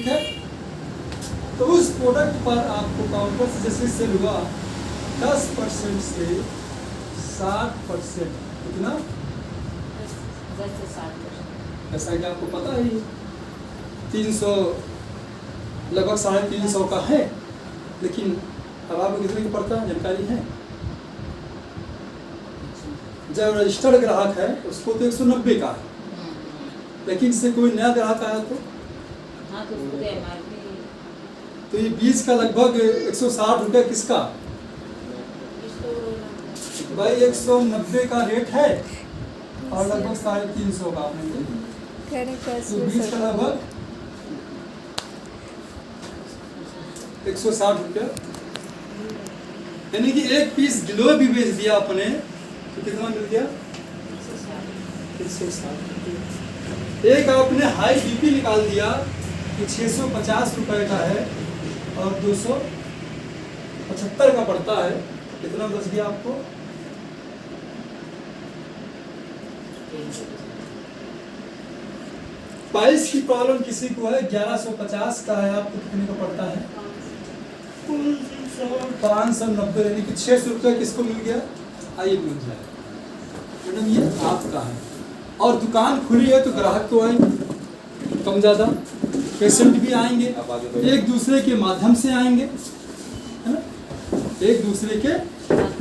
ठीक है। तो उस प्रोडक्ट पर आपको काउंटर से जैसे सेल हुआ 10% से 60%, कितना 10 से 60%। ऐसा कि आपको पता ही 300 लगभग 350 का है, लेकिन अब आपको कितने का पड़ता है जानकारी है। जब रजिस्टर्ड ग्राहक है उसको तो 190 का है, लेकिन इससे कोई नया ग्राहक आया तो हाँ तो उसको MRP तो ये 20 का लगभग 160 रुपये किसका भाई 190 का रेट है और लगभग 350 का आपने तो 20 का लगभग 160 रुपये, यानी कि एक पीस गिलो भी बेच दिया अपने तो कितना मिल गया 160 रुपये। एक आपने हाई बीपी निकाल दिया कि 650 रुपये का है और 275 का पड़ता है, कितना बच गया आपको 22 की प्रॉब्लम किसी को है 1150 का है, आपको कितने का पड़ता है 590, यानी कि 600 रुपये किसको मिल गया। आइए मिल जाए मैडम ये आपका है। और दुकान खुली है तो ग्राहक तो आएंगे कम ज़्यादा, पेशेंट भी आएंगे, एक दूसरे के माध्यम से आएंगे, है ना, एक दूसरे के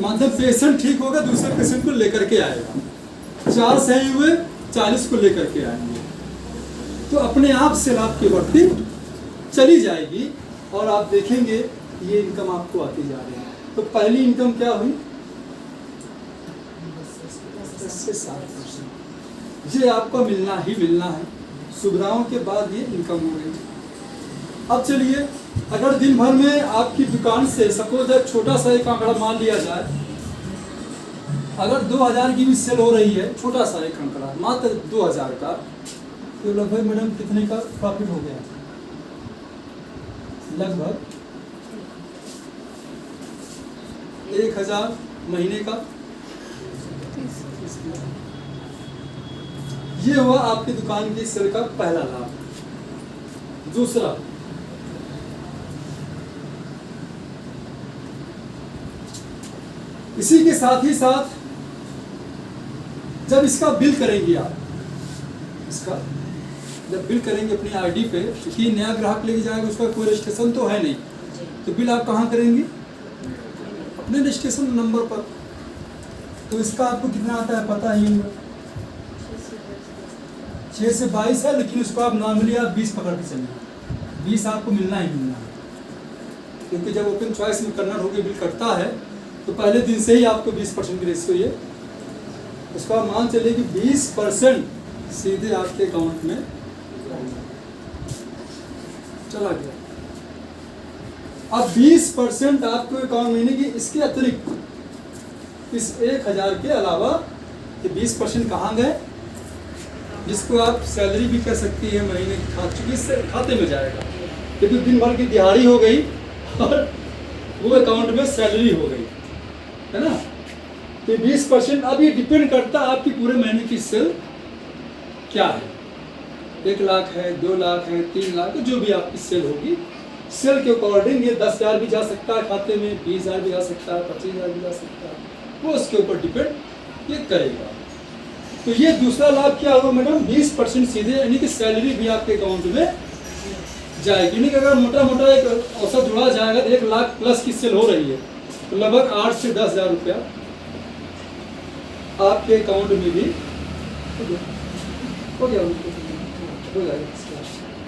माध्यम। पेशेंट ठीक होगा दूसरे पेशेंट को लेकर के आएगा, 4 सही हुए 40 को लेकर के आएंगे, तो अपने आप से आपकी बढ़ती चली जाएगी और आप देखेंगे ये इनकम आपको आती जा रही है। तो पहली इनकम क्या हुई 10 से 60%, ये आपको मिलना ही मिलना है। सुविधाओं के बाद ये इनकम हो गई। अब चलिए अगर दिन भर में आपकी दुकान से सपोज एक छोटा सा एक आंकड़ा मान लिया जाए, अगर 2000 की भी सेल हो रही है, छोटा सा एक आंकड़ा मात्र 2000 का, तो लगभग मैडम कितने का प्रॉफिट हो गया लगभग 1000 महीने का। ये हुआ आपकी दुकान की सेल का पहला लाभ। दूसरा, इसी के साथ ही साथ जब इसका बिल करेंगे आप, इसका जब बिल करेंगे अपनी आईडी पे, क्योंकि नया ग्राहक लेके जाएगा उसका कोई रजिस्ट्रेशन तो है नहीं, तो बिल आप कहाँ करेंगे अपने रजिस्ट्रेशन नंबर पर। तो इसका आपको कितना आता है पता ही होगा, 6 से 22 है, लेकिन उसको आप नॉर्मली आप 20 पकड़ के चलिए, 20 आपको मिलना ही मिलना है, क्योंकि जब ओपन चॉइस में कन्वर्ट होकर बिल कटता है तो पहले दिन से ही आपको 20% की रेशियो ये उसको आप मान चलिए कि 20% सीधे आपके अकाउंट में चला गया। अब 20% आपको अकाउंट में कि इसके अतिरिक्त इस 1000 के अलावा ये 20% कहाँ गए, जिसको आप सैलरी भी कर सकती है महीने की, चूंकि इससे खाते में जाएगा, क्योंकि दिन भर की दिहाड़ी हो गई और वो अकाउंट में सैलरी हो गई, है ना। तो 20% अब ये डिपेंड करता है आपकी पूरे महीने की सेल क्या है, 1 लाख है, 2 लाख है, 3 लाख, जो भी आपकी सेल होगी, सेल के अकॉर्डिंग ये 10,000 भी जा सकता है खाते में, 20,000 भी जा सकता है, 25,000 भी जा सकता है, वो उसके ऊपर डिपेंड ये करेगा। तो ये दूसरा लाभ क्या होगा मैडम, 20% सीधे, यानी कि सैलरी भी आपके अकाउंट में जाएगी। यानी कि अगर मोटा मोटा एक औसत जुड़ा जाएगा 1 लाख प्लस की सेल हो रही है तो लगभग 8 से 10,000 रुपया आपके अकाउंट में भी हो गया, हो जाएगा।